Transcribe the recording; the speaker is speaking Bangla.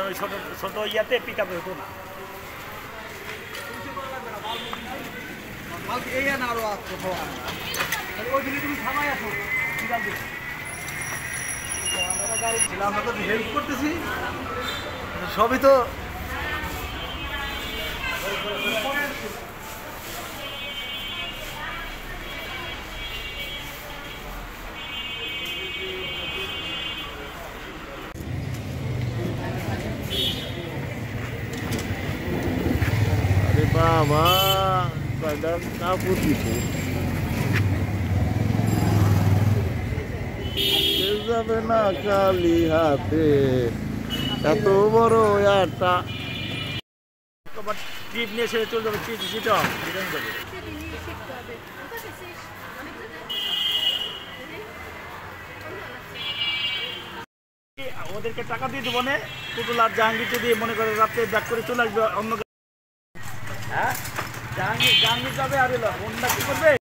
ওই ছোট ছোট ইয়াতে পিক আপে হতো না। আমরা তো হেল্প করতেছি, সবই তো বাবা কয়টার কাপড় দিছে যাবে না খালি হাতে এত বড় একটা ট্রিপ নিয়ে সেরে চলে যাবে চিটা যাবে। ওদেরকে টাকা দিয়ে দেবো না, পুতুল আর জাহাঙ্গীর যদি মনে করে রাত্রে ব্যাক করে চলে আসবে অন্য। হ্যাঁ জাহাঙ্গীর যাবে আর অন্য কি করবে।